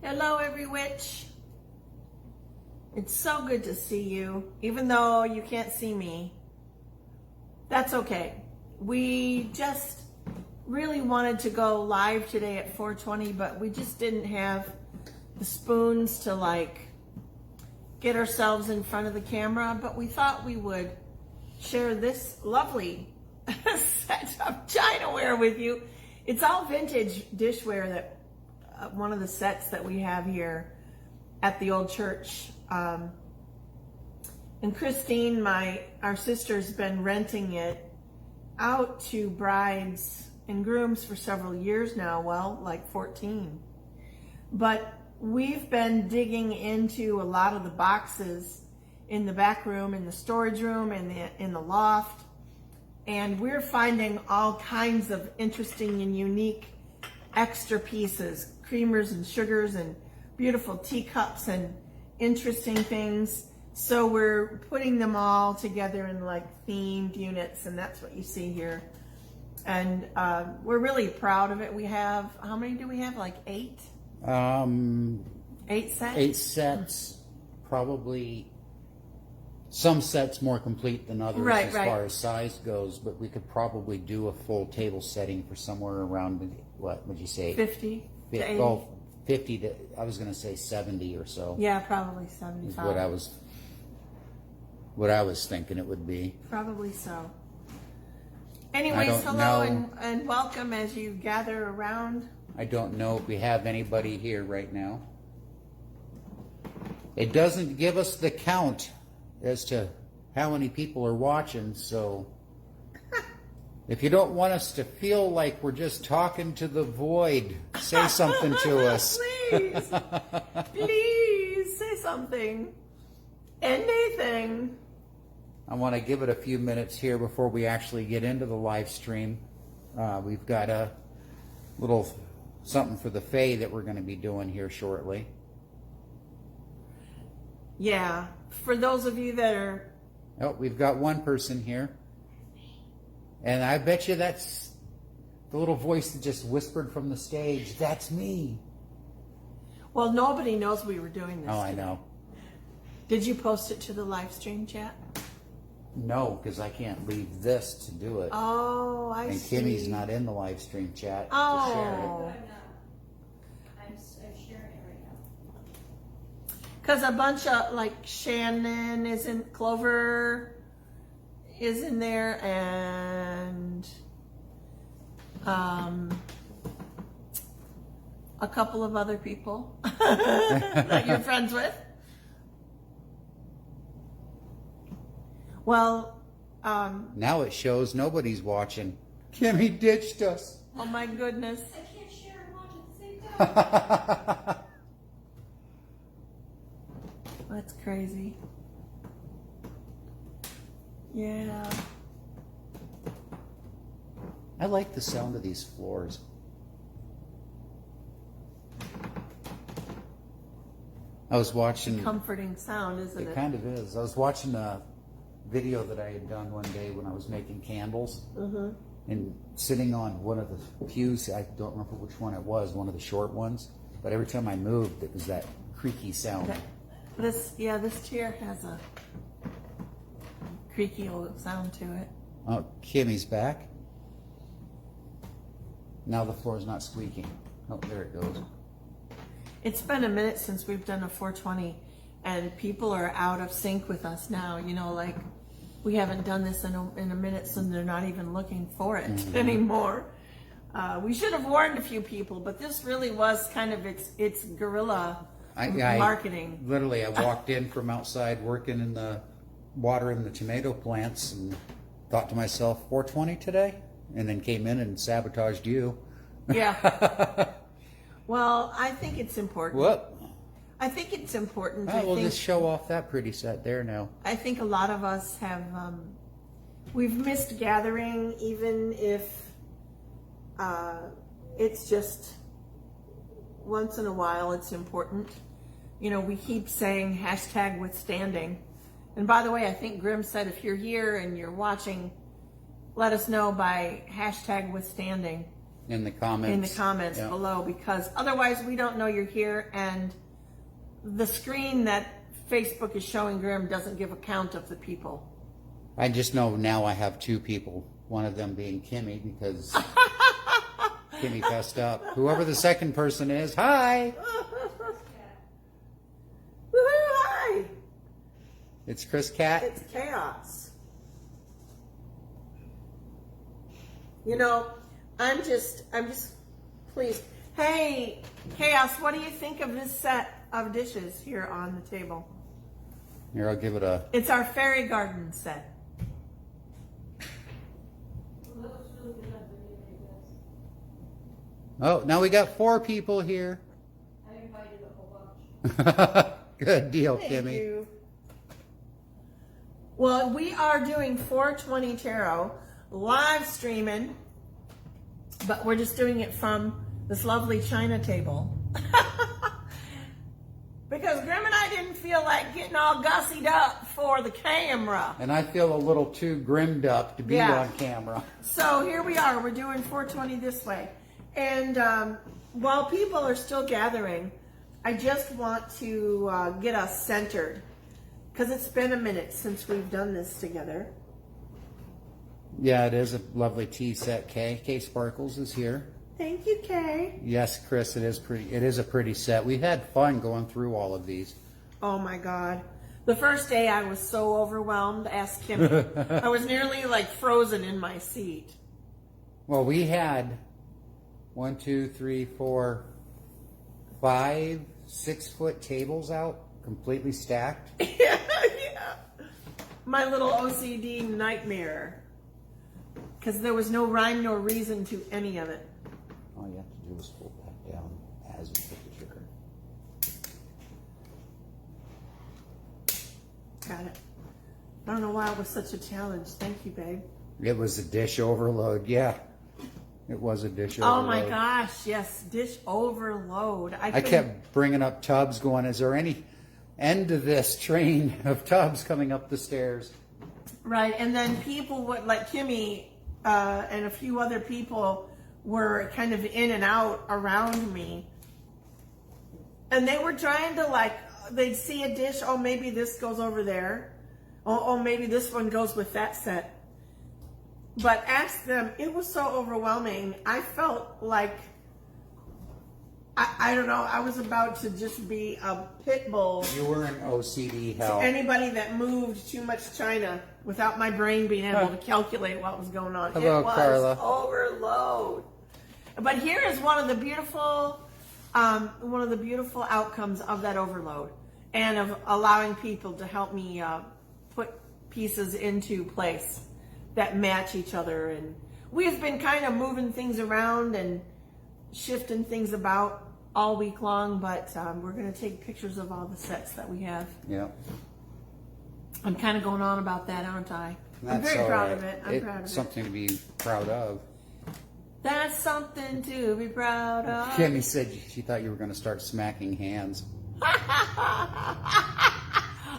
Hello, every witch. It's so good to see you, even though you can't see me. That's okay. We just really wanted to go live today at 4:20, but we just didn't have the spoons to get ourselves in front of the camera. But we thought we would share this lovely set of chinaware with you. It's all vintage dishware that one of the sets that we have here at the old church. And Christine, our sister's been renting it out to brides and grooms for several years now, well, like 14. But we've been digging into a lot of the boxes in the back room, in the storage room, in the loft, and we're finding all kinds of interesting and unique extra pieces, creamers and sugars and beautiful teacups and interesting things. So we're putting them all together in themed units, and that's what you see here. And we're really proud of it. We have, how many do we have? Like 8? 8 sets? 8 sets, probably some sets more complete than others as far as size goes, but we could probably do a full table setting for somewhere around, what would you say? 50 to 80. Well, 50 to, I was going to say 70 or so. Yeah, probably 75. Is what I was thinking it would be. Probably so. Anyways, hello and welcome as you gather around. I don't know if we have anybody here right now. It doesn't give us the count as to how many people are watching, so if you don't want us to feel like we're just talking to the void, say something to us. Please, please say something. Anything. I want to give it a few minutes here before we actually get into the live stream. We've got a little something for the Fae that we're going to be doing here shortly. Yeah, for those of you that are... Oh, we've got one person here. And I bet you that's the little voice that just whispered from the stage. That's me. Well, nobody knows we were doing this. Oh, I know. Did you post it to the live stream chat? No, because I can't leave this to do it. Oh, I see. And Kimmy's not in the live stream chat to share it. I'm sharing it right now. Because a bunch of, Shannon is in, Clover is in there, and a couple of other people that you're friends with. Well, now it shows nobody's watching. Kimmy ditched us. Oh my goodness. I can't share and watch at the same time. That's crazy. Yeah. I like the sound of these floors. I was watching... Comforting sound, isn't it? It kind of is. I was watching a video that I had done one day when I was making candles. Mm-hmm. And sitting on one of the pews, I don't remember which one it was, one of the short ones, but every time I moved, it was that creaky sound. This chair has a creaky old sound to it. Oh, Kimmy's back. Now the floor's not squeaking. Oh, there it goes. It's been a minute since we've done a 420, and people are out of sync with us now. We haven't done this in a minute, so they're not even looking for it anymore. We should have warned a few people, but this really was kind of its guerrilla marketing. Literally, I walked in from outside working in the watering the tomato plants and thought to myself, 420 today? And then came in and sabotaged you. Yeah. Well, I think it's important. What? I think it's important. We'll just show off that pretty set there now. I think a lot of us have, we've missed gathering, even if it's just once in a while it's important. We keep saying #withstanding. And by the way, I think Grymm said if you're here and you're watching, let us know by #withstanding. in the comments. Yeah. Below, because otherwise we don't know you're here, and the screen that Facebook is showing Grymm doesn't give a count of the people. I just know now I have 2 people, one of them being Kimmy, because Kimmy fessed up. Whoever the second person is, hi! Woohoo, hi! It's Chris Cat. It's chaos. You know, I'm just pleased. Hey, Chaos, what do you think of this set of dishes here on the table? Here, I'll give it a... It's our fairy garden set. Oh, now we got 4 people here. I invited a whole bunch. Good deal, Thank Kimmy. you. Well, we are doing 420 Tarot live streaming, but we're just doing it from this lovely china table. Because Grymm and I didn't feel like getting all gussied up for the camera. And I feel a little too grimmed up to be on camera. So here we are. We're doing 420 this way. And while people are still gathering, I just want to get us centered. Because it's been a minute since we've done this together. Yeah, it is a lovely tea set, Kay. Kay Sparkles is here. Thank you, Kay. Yes, Chris, it is pretty. It is a pretty set. We've had fun going through all of these. Oh my God. The first day I was so overwhelmed, ask Kimmy. I was nearly like frozen in my seat. Well, we had 1, 2, 3, 4, 5 6-foot tables out, completely stacked. Yeah. My little OCD nightmare. Because there was no rhyme nor reason to any of it. All you have to do is fold that down as you put the sugar. Got it. I don't know why it was such a challenge. Thank you, babe. It was a dish overload. Yeah, it was a dish overload. Oh my gosh, yes, dish overload. I kept bringing up tubs going, is there any end to this train of tubs coming up the stairs? Right, and then people would, like Kimmy and a few other people were kind of in and out around me. And they were trying to, like, they'd see a dish, oh, maybe this goes over there. Oh, maybe this one goes with that set. But ask them, it was so overwhelming. I felt like, I don't know, I was about to just be a pit bull. You were in OCD hell. To anybody that moved too much china without my brain being able to calculate what was going on. Hello, it was Carla. Overload. But here is one of the beautiful outcomes of that overload, and of allowing people to help me put pieces into place that match each other. And we've been kind of moving things around and shifting things about all week long, but we're going to take pictures of all the sets that we have. Yeah. I'm kind of going on about that, aren't I? I'm That's very all proud right. of it. I'm proud of It's it. something to be proud of. That's something to be proud of. Kimmy said she thought you were going to start smacking hands.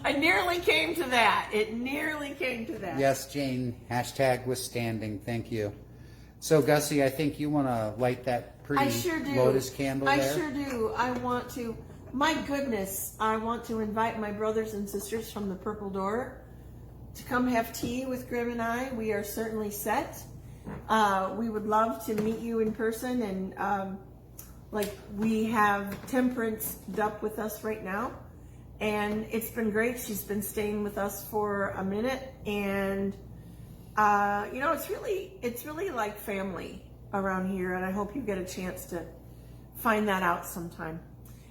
I nearly came to that. It nearly came to that. Yes, Jane. # withstanding. Thank you. So, Gussie, I think you want to light that pretty I sure do. lotus candle there. I sure do. I want to. My goodness, I want to invite my brothers and sisters from the Purple Door to come have tea with Grymm and I. We are certainly set. We would love to meet you in person, and like we have Temperance Dup with us right now, and it's been great. She's been staying with us for a minute, and you know, it's really like family around here, and I hope you get a chance to find that out sometime.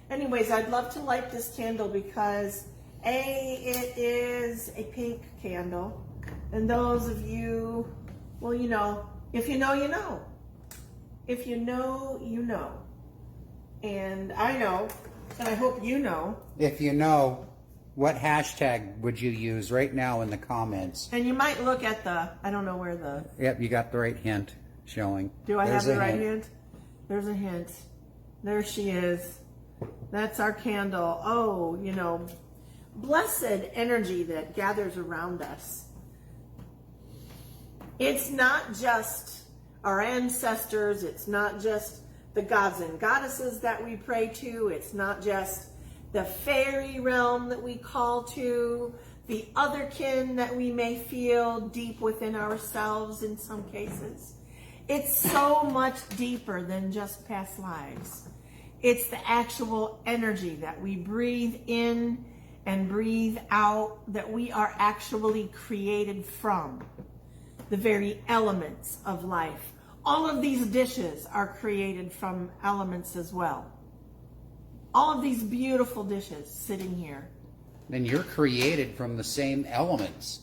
Anyways, I'd love to light this candle because it is a pink candle, and those of you, well, you know, if you know, you know. If you know, you know. And I know, and I hope you know. If you know, what hashtag would you use right now in the comments? And you might look at the, I don't know where the... Yep, you got the right hint showing. Do I There's have the a right hint? There's a hint. There she is. That's our candle. Oh, you know, blessed energy that gathers around us. It's not just our ancestors. It's not just the gods and goddesses that we pray to. It's not just the fairy realm that we call to, the other kin that we may feel deep within ourselves in some cases. It's so much deeper than just past lives. It's the actual energy that we breathe in and breathe out, that we are actually created from. The very elements of life. All of these dishes are created from elements as well. All of these beautiful dishes sitting here. And you're created from the same elements.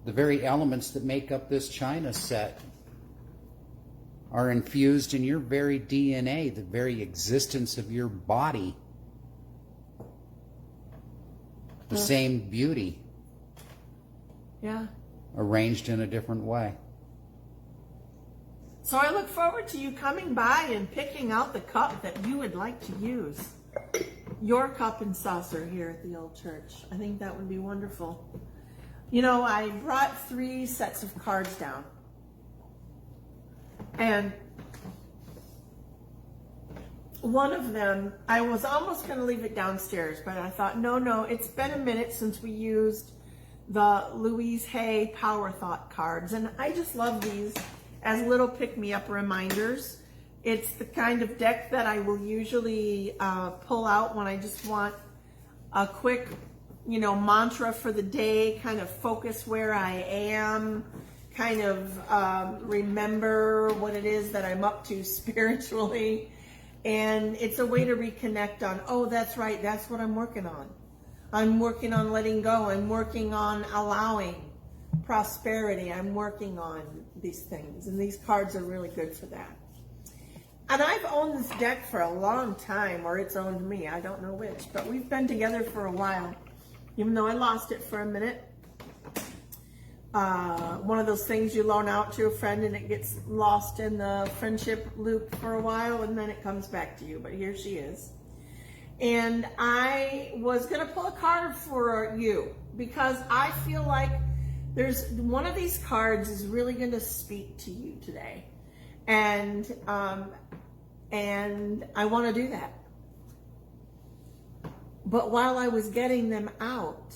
The very elements that make up this china set are infused in your very DNA, the very existence of your body. The same beauty. Yeah. Arranged in a different way. So I look forward to you coming by and picking out the cup that you would like to use. Your cup and saucer here at the old church. I think that would be wonderful. You know, I brought 3 sets of cards down. And one of them, I was almost going to leave it downstairs, but I thought, no, it's been a minute since we used the Louise Hay Power Thought cards. And I just love these as little pick-me-up reminders. It's the kind of deck that I will usually pull out when I just want a quick, mantra for the day, kind of focus where I am, kind of remember what it is that I'm up to spiritually. And it's a way to reconnect on, oh, that's right, that's what I'm working on. I'm working on letting go. I'm working on allowing prosperity. I'm working on these things. And these cards are really good for that. And I've owned this deck for a long time, or it's owned me. I don't know which. But we've been together for a while, even though I lost it for a minute. One of those things you loan out to a friend and it gets lost in the friendship loop for a while and then it comes back to you. But here she is. And I was going to pull a card for you because I feel like there's one of these cards is really going to speak to you today. And I want to do that. But while I was getting them out,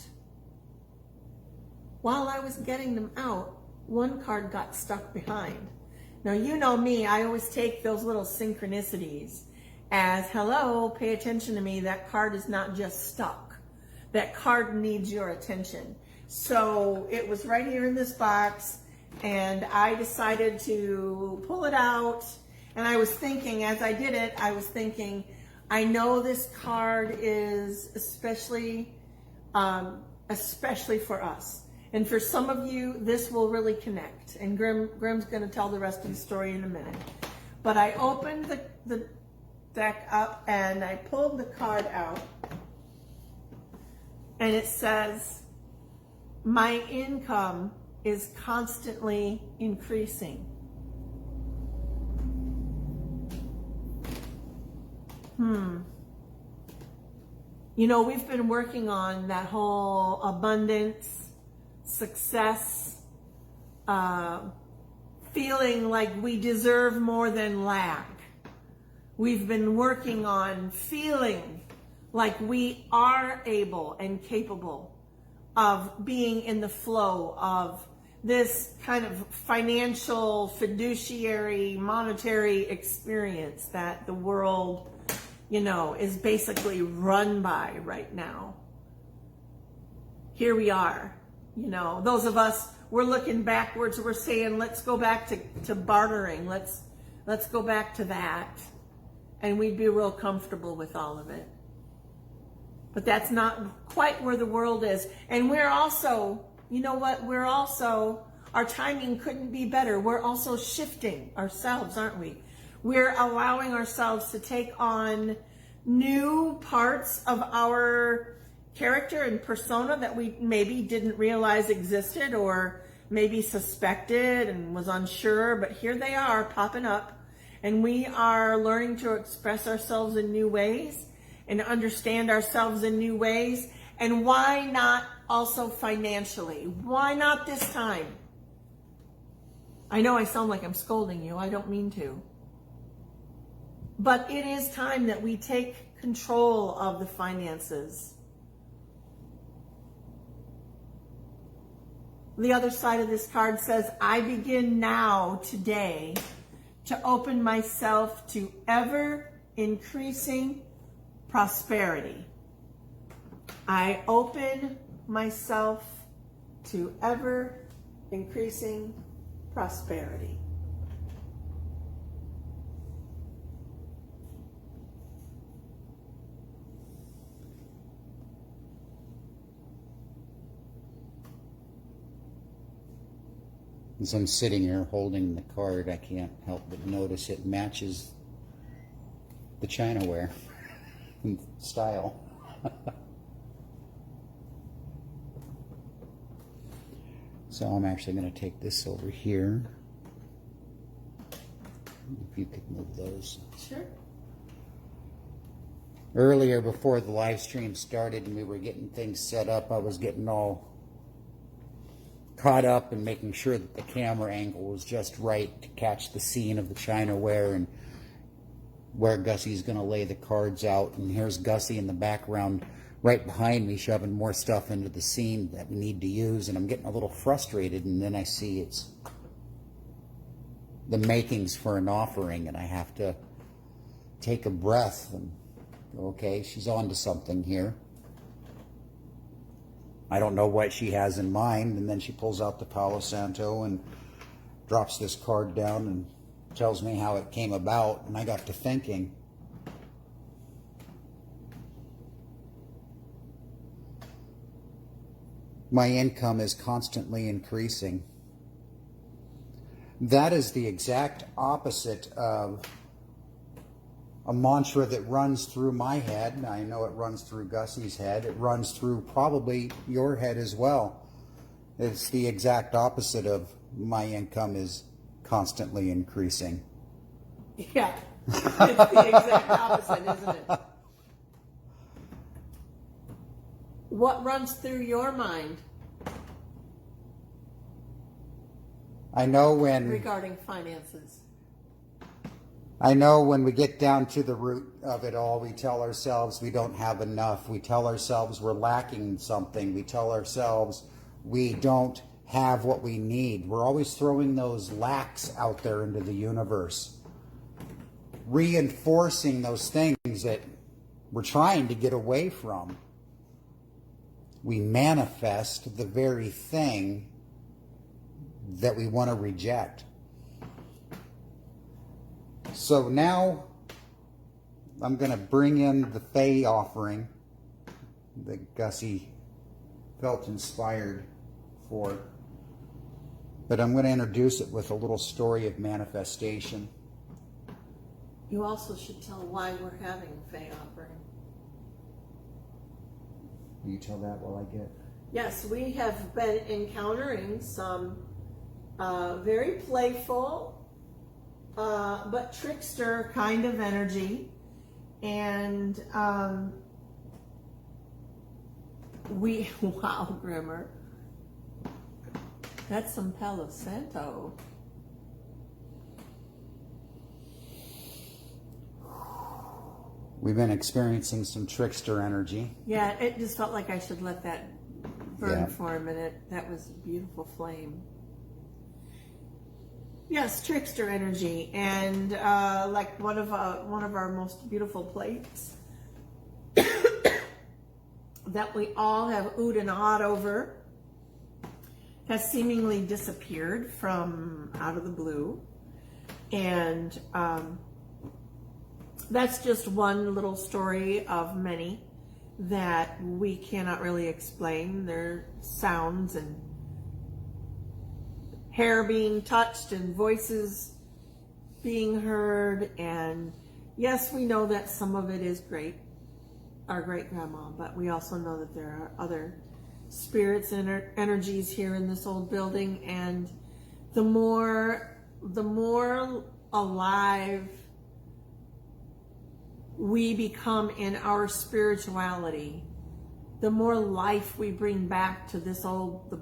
one card got stuck behind. Now, you know me, I always take those little synchronicities as, hello, pay attention to me. That card is not just stuck. That card needs your attention. So it was right here in this box, and I decided to pull it out. And I was thinking, as I did it, I know this card is especially for us. And for some of you, this will really connect. And Grimm's going to tell the rest of the story in a minute. But I opened the deck up and I pulled the card out. And it says, my income is constantly increasing. We've been working on that whole abundance, success, feeling like we deserve more than lack. We've been working on feeling like we are able and capable of being in the flow of this kind of financial, fiduciary, monetary experience that the world, is basically run by right now. Here we are. Those of us, we're looking backwards. We're saying, let's go back to bartering. Let's go back to that. And we'd be real comfortable with all of it. But that's not quite where the world is. And we're also, our timing couldn't be better. We're also shifting ourselves, aren't we? We're allowing ourselves to take on new parts of our character and persona that we maybe didn't realize existed or maybe suspected and was unsure, but here they are popping up, and we are learning to express ourselves in new ways and understand ourselves in new ways. And why not also financially? Why not this time? I know I sound like I'm scolding you. I don't mean to. But it is time that we take control of the finances. The other side of this card says, I begin now, today, to open myself to ever increasing prosperity. I open myself to ever increasing prosperity. As I'm sitting here holding the card, I can't help but notice it matches the Chinaware in style. So I'm actually going to take this over here. If you could move those. Sure. Earlier, before the live stream started and we were getting things set up, I was getting all caught up and making sure that the camera angle was just right to catch the scene of the Chinaware and where Gussy's going to lay the cards out. And here's Gussy in the background right behind me shoving more stuff into the scene that we need to use, and I'm getting a little frustrated, and then I see it's the makings for an offering, and I have to take a breath and go, okay, she's on to something here. I don't know what she has in mind, and then she pulls out the Palo Santo and drops this card down and tells me how it came about, and I got to thinking, my income is constantly increasing. That is the exact opposite of a mantra that runs through my head. I know it runs through Gussy's head. It runs through probably your head as well. It's the exact opposite of my income is constantly increasing. Yeah, it's the exact opposite, isn't it? What runs through your mind I know when regarding finances? I know when we get down to the root of it all, we tell ourselves we don't have enough. We tell ourselves we're lacking something. We tell ourselves we don't have what we need. We're always throwing those lacks out there into the universe, reinforcing those things that we're trying to get away from. We manifest the very thing that we want to reject. So now I'm going to bring in the Fae Offering that Gussy felt inspired for. But I'm going to introduce it with a little story of manifestation. You also should tell why we're having a Fae Offering. Will you tell that while I get... Yes, we have been encountering some very playful but trickster kind of energy, and wow, Grimmer, that's some Palo Santo. We've been experiencing some trickster energy. Yeah, it just felt like I should let that burn Yeah. for a minute. That was a beautiful flame. Yes, trickster energy, and like one of our most beautiful plates that we all have oohed and awed over has seemingly disappeared from out of the blue, and that's just one little story of many that we cannot really explain. There are sounds and hair being touched and voices being heard, and yes, we know that some of it is our great grandma, but we also know that there are other spirits and energies here in this old building, and the more alive we become in our spirituality, the more life we bring back to the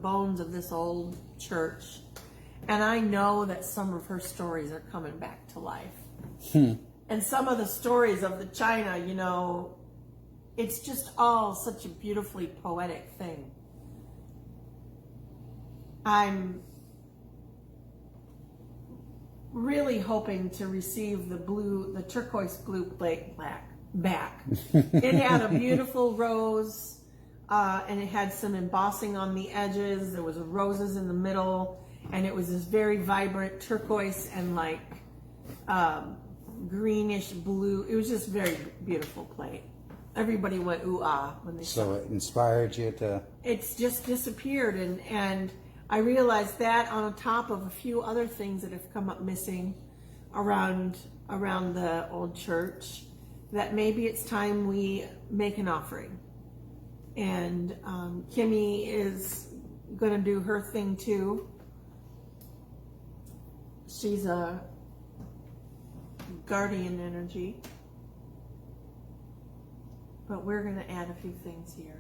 bones of this old church. And I know that some of her stories are coming back to life. And some of the stories of the China, you know, it's just all such a beautifully poetic thing. I'm really hoping to receive the turquoise blue plate back. It had a beautiful rose, and it had some embossing on the edges. There was roses in the middle, and it was this very vibrant turquoise and like greenish blue. It was just very beautiful plate. Everybody went ooh ah when they saw it. So it inspired you to... It's just disappeared, and I realized that on top of a few other things that have come up missing around the old church, that maybe it's time we make an offering. And Kimmy is going to do her thing too. She's a guardian energy. But we're going to add a few things here.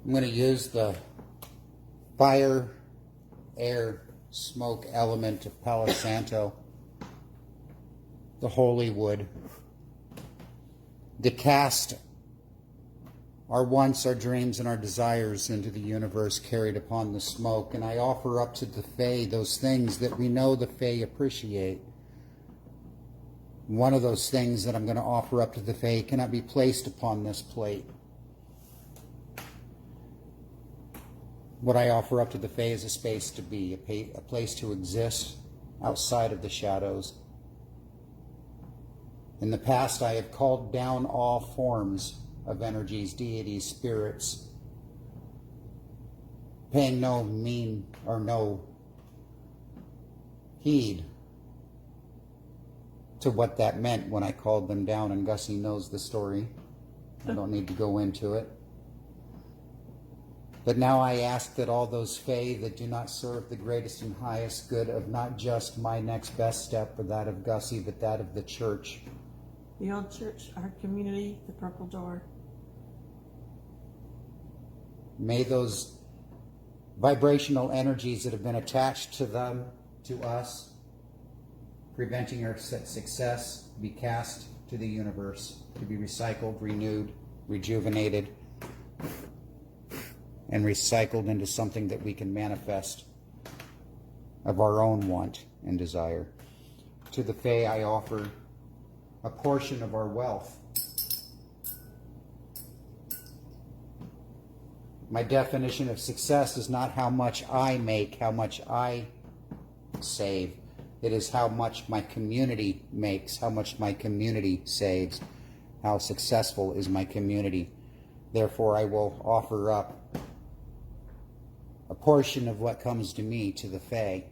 I'm going to use the fire, air, smoke element of Palo Santo, the holy wood, to cast our wants, our dreams, and our desires into the universe carried upon the smoke. And I offer up to the Fae those things that we know the Fae appreciate. One of those things that I'm going to offer up to the Fae cannot be placed upon this plate. What I offer up to the Fae is a space to be, a place to exist outside of the shadows. In the past, I have called down all forms of energies, deities, spirits, paying no mean or no heed to what that meant when I called them down, and Gussy knows the story. I don't need to go into it. But now I ask that all those Fae that do not serve the greatest and highest good of not just my next best step or that of Gussy, but that of the church. The old church, our community, the purple door. May those vibrational energies that have been attached to them, to us, preventing our success, be cast to the universe, to be recycled, renewed, rejuvenated, and recycled into something that we can manifest of our own want and desire. To the Fae, I offer a portion of our wealth. My definition of success is not how much I make, how much I save. It is how much my community makes, how much my community saves, how successful is my community. Therefore, I will offer up a portion of what comes to me, to the Fae,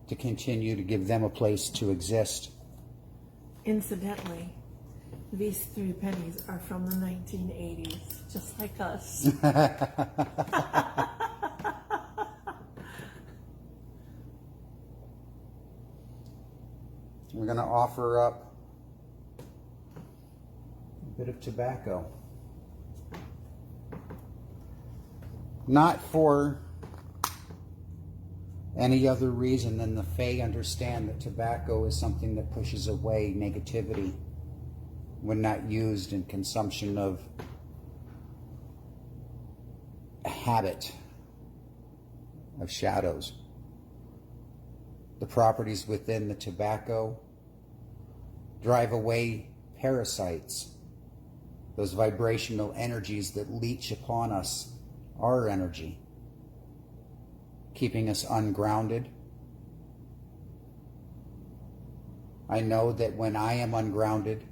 to continue to give them a place to exist. Incidentally, these 3 pennies are from the 1980s, just like us. We're going to offer up a bit of tobacco. Not for any other reason than the Fae understand that tobacco is something that pushes away negativity when not used in consumption of a habit of shadows. The properties within the tobacco drive away parasites, those vibrational energies that leech upon us, our energy, keeping us ungrounded. I know that when I am ungrounded,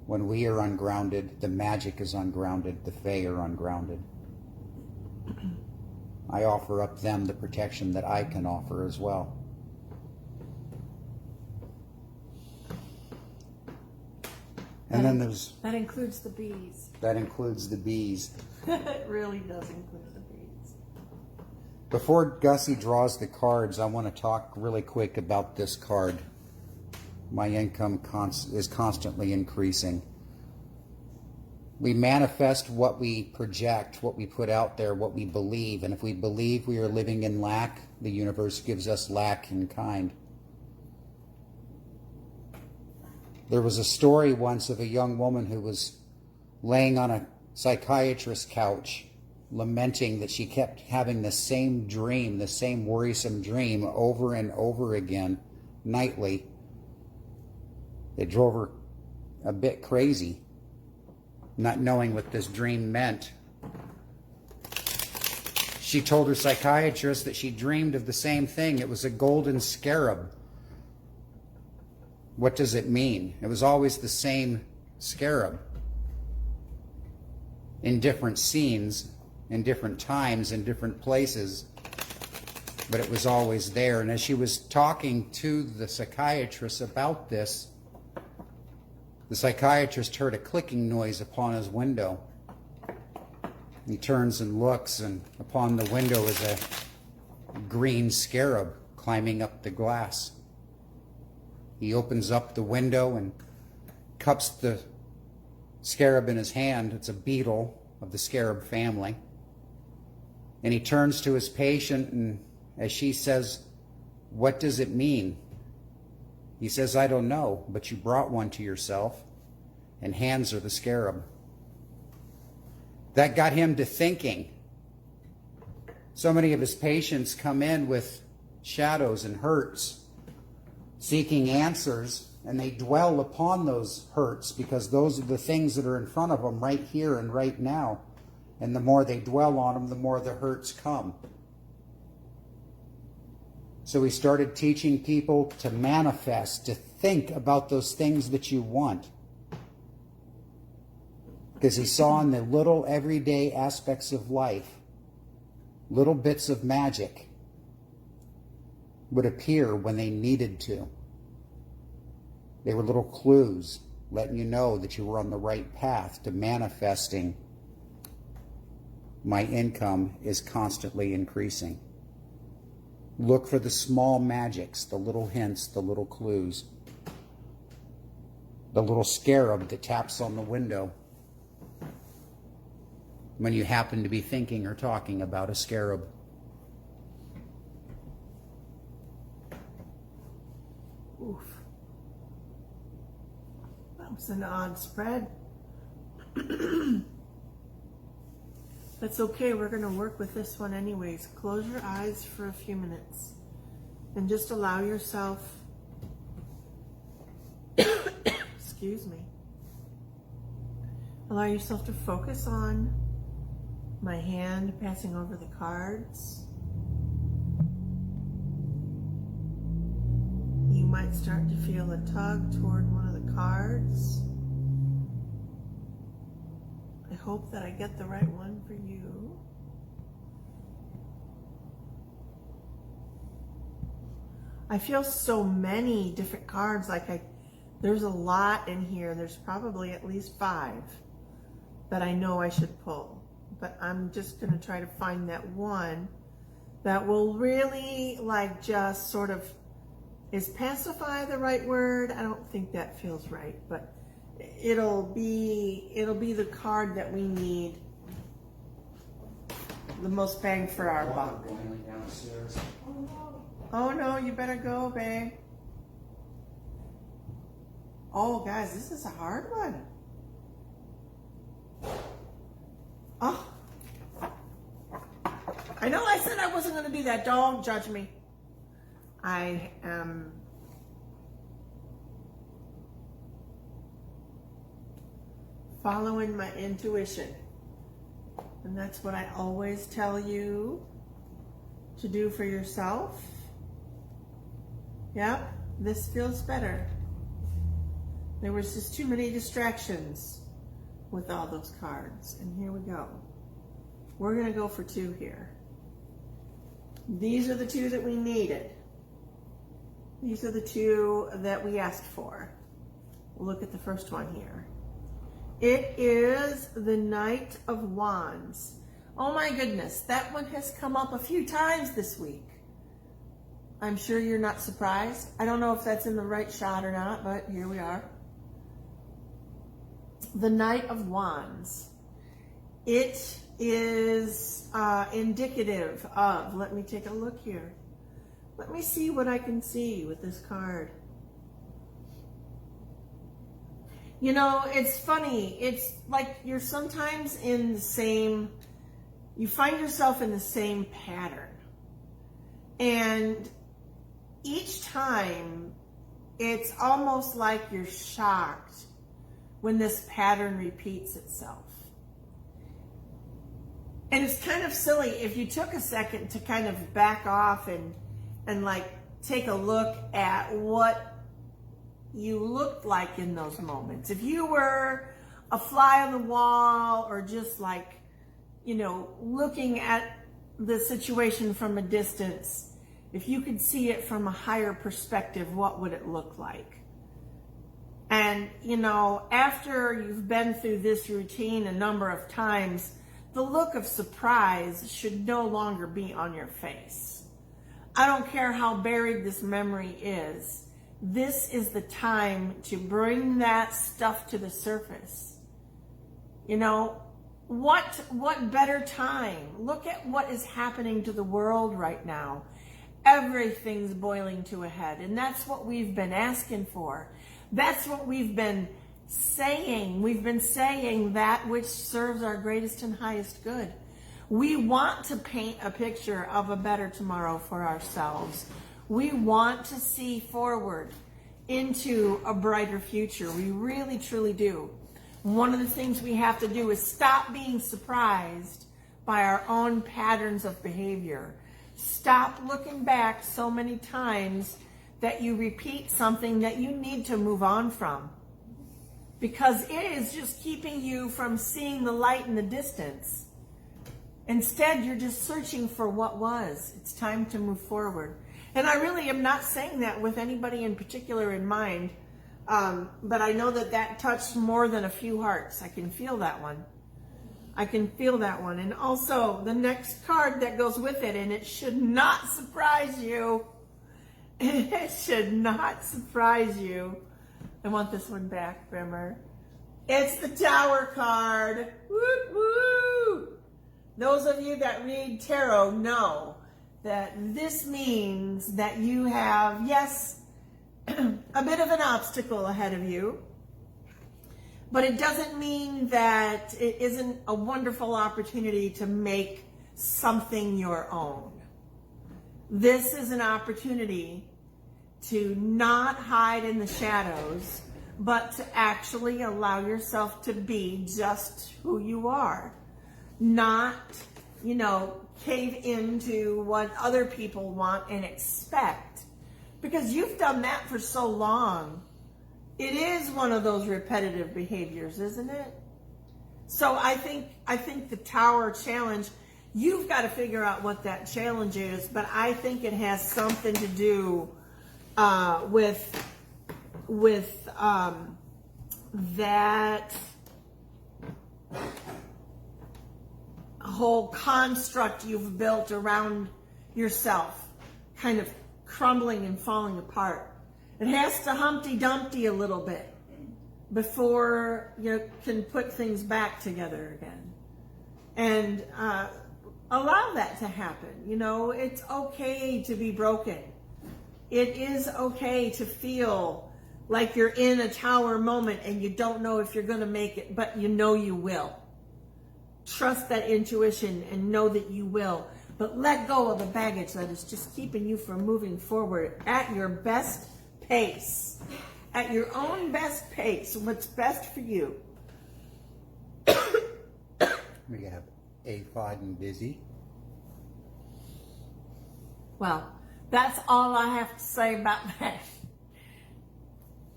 when we are ungrounded, the magic is ungrounded, the Fae are ungrounded. I offer up them the protection that I can offer as well. And then there's... That includes the bees. That includes the bees. It really does include the bees. Before Gussy draws the cards, I want to talk really quick about this card. My income is constantly increasing. We manifest what we project, what we put out there, what we believe. And if we believe we are living in lack, the universe gives us lack in kind. There was a story once of a young woman who was laying on a psychiatrist's couch, lamenting that she kept having the same dream, the same worrisome dream over and over again, nightly. It drove her a bit crazy, not knowing what this dream meant. She told her psychiatrist that she dreamed of the same thing. It was a golden scarab. What does it mean? It was always the same scarab in different scenes, in different times, in different places, but it was always there. And as she was talking to the psychiatrist about this, the psychiatrist heard a clicking noise upon his window. He turns and looks, and upon the window is a green scarab climbing up the glass. He opens up the window and cups the scarab in his hand. It's a beetle of the scarab family. And he turns to his patient, and as she says, "What does it mean?" He says, "I don't know, but you brought one to yourself," and hands her the scarab. That got him to thinking. So many of his patients come in with shadows and hurts, seeking answers, and they dwell upon those hurts because those are the things that are in front of them right here and right now. And the more they dwell on them, the more the hurts come. So he started teaching people to manifest, to think about those things that you want. Because he saw in the little everyday aspects of life, little bits of magic would appear when they needed to. They were little clues letting you know that you were on the right path to manifesting. My income is constantly increasing. Look for the small magics, the little hints, the little clues. The little scarab that taps on the window when you happen to be thinking or talking about a scarab. Oof. That was an odd spread. That's okay, we're going to work with this one anyways. Close your eyes for a few minutes and just allow yourself, excuse me, allow yourself to focus on my hand passing over the cards. You might start to feel a tug toward one of the cards. I hope that I get the right one for you. I feel so many different cards, there's a lot in here. There's probably at least 5 that I know I should pull. But I'm just going to try to find that one that will really just sort of, is pacify the right word? I don't think that feels right, but it'll be the card that we need the most bang for our buck. Oh no, you better go, babe. Oh guys, this is a hard one. Oh, I know I said I wasn't going to do that. Don't judge me. I am following my intuition. And that's what I always tell you to do for yourself. Yep, this feels better. There was just too many distractions with all those cards. And here we go. We're going to go for 2 here. These are the 2 that we needed. These are the 2 that we asked for. We'll look at the first one here. It is the Knight of Wands. Oh my goodness, that one has come up a few times this week. I'm sure you're not surprised. I don't know if that's in the right shot or not, but here we are. the Knight of Wands. It is indicative of, let me take a look here. Let me see what I can see with this card. You know, it's funny. It's like you're sometimes in the same, you find yourself in the same pattern. And each time, it's almost like you're shocked when this pattern repeats itself. And it's kind of silly if you took a second to kind of back off and like take a look at what you looked like in those moments. If you were a fly on the wall or just like, you know, looking at the situation from a distance, if you could see it from a higher perspective, what would it look like? And, you know, after you've been through this routine a number of times, the look of surprise should no longer be on your face. I don't care how buried this memory is. This is the time to bring that stuff to the surface. You know, what better time? Look at what is happening to the world right now. Everything's boiling to a head, and that's what we've been asking for. That's what we've been saying. We've been saying that which serves our greatest and highest good. We want to paint a picture of a better tomorrow for ourselves. We want to see forward into a brighter future. We really, truly do. One of the things we have to do is stop being surprised by our own patterns of behavior. Stop looking back so many times that you repeat something that you need to move on from, because it is just keeping you from seeing the light in the distance. Instead, you're just searching for what was. It's time to move forward. And I really am not saying that with anybody in particular in mind, but I know that that touched more than a few hearts. I can feel that one. I can feel that one. And also the next card that goes with it, and it should not surprise you. It should not surprise you. I want this one back, Grimmer. It's the Tower card. Woo woo! Those of you that read tarot know that this means that you have, yes, a bit of an obstacle ahead of you, but it doesn't mean that it isn't a wonderful opportunity to make something your own. This is an opportunity to not hide in the shadows, but to actually allow yourself to be just who you are. Not, you know, cave into what other people want and expect. Because you've done that for so long. It is one of those repetitive behaviors, isn't it? So I think the Tower challenge, you've got to figure out what that challenge is, but I think it has something to do with that whole construct you've built around yourself, kind of crumbling and falling apart. It has to Humpty Dumpty a little bit before you can put things back together again. And allow that to happen. You know, it's okay to be broken. It is okay to feel like you're in a tower moment and you don't know if you're going to make it, but you know you will. Trust that intuition and know that you will. But let go of the baggage that is just keeping you from moving forward at your best pace. At your own best pace. What's best for you. We have A5 and busy. Well, that's all I have to say about that.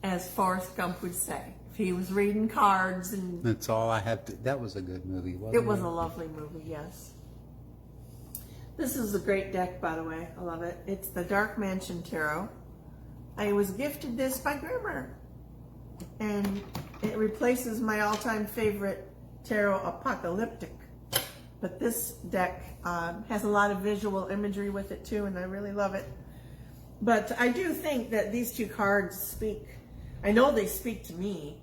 As Forrest Gump would say. If he was reading cards and... That's all I have to... That was a good movie, wasn't it? It was a lovely movie, yes. This is a great deck, by the way. I love it. It's the Dark Mansion Tarot. I was gifted this by Grimmer. And it replaces my all-time favorite tarot, Apocalyptic. But this deck has a lot of visual imagery with it too, and I really love it. But I do think that these two cards speak. I know they speak to me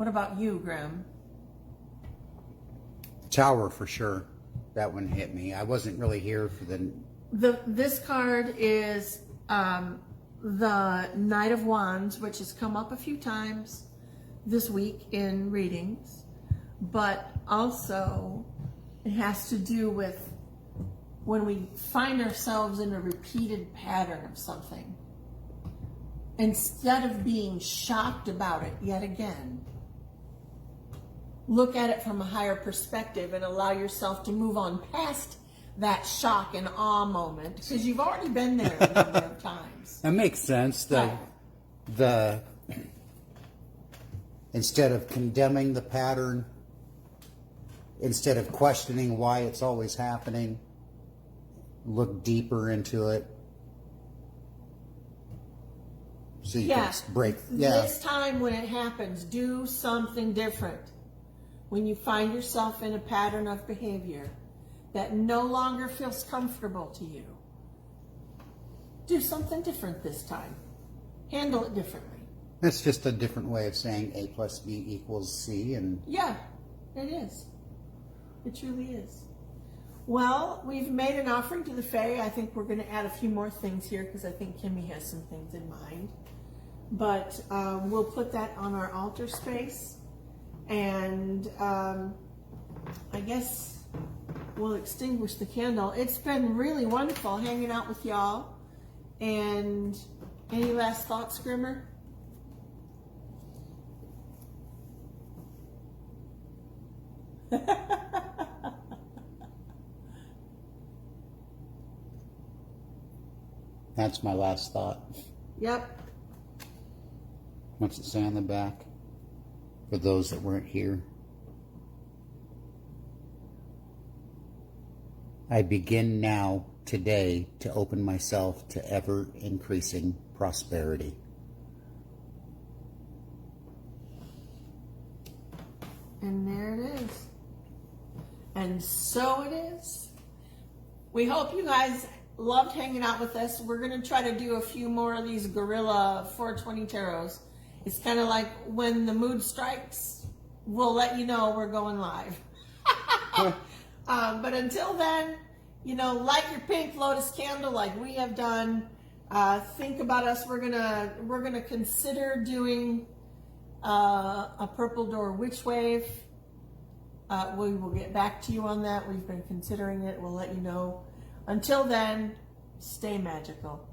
What about you, Grymm? Tower for sure. That one hit me. I wasn't really here for This card is the Knight of Wands, which has come up a few times this week in readings, but also it has to do with when we find ourselves in a repeated pattern of something. Instead of being shocked about it yet again, look at it from a higher perspective and allow yourself to move on past that shock and awe moment, because you've already been there a number of times. That makes sense. Instead of condemning the pattern, instead of questioning why it's always happening, look deeper into it. So you can break. This time when it happens, do something different. When you find yourself in a pattern of behavior that no longer feels comfortable to you, do something different this time. Handle it differently. That's just a different way of saying A plus B equals C. And yeah, it is. It truly is. Well, we've made an offering to the Fae. I think we're going to add a few more things here because I think Kimmy has some things in mind. But we'll put that on our altar space. And I guess we'll extinguish the candle. It's been really wonderful hanging out with y'all. And any last thoughts, Grimmer? that's my last thought. Yep. What's it say on the back? For those that weren't here. I begin now, today, to open myself to ever-increasing prosperity. And there it is. And so it is. We hope you guys loved hanging out with us. We're going to try to do a few more of these Gorilla 420 Tarots. It's kind of like when the mood strikes, we'll let you know we're going live. But until then, light your pink lotus candle like we have done. Think about us. We're gonna consider doing a purple door witch wave. We will get back to you on that. We've been considering it. We'll let you know. Until then, stay magical.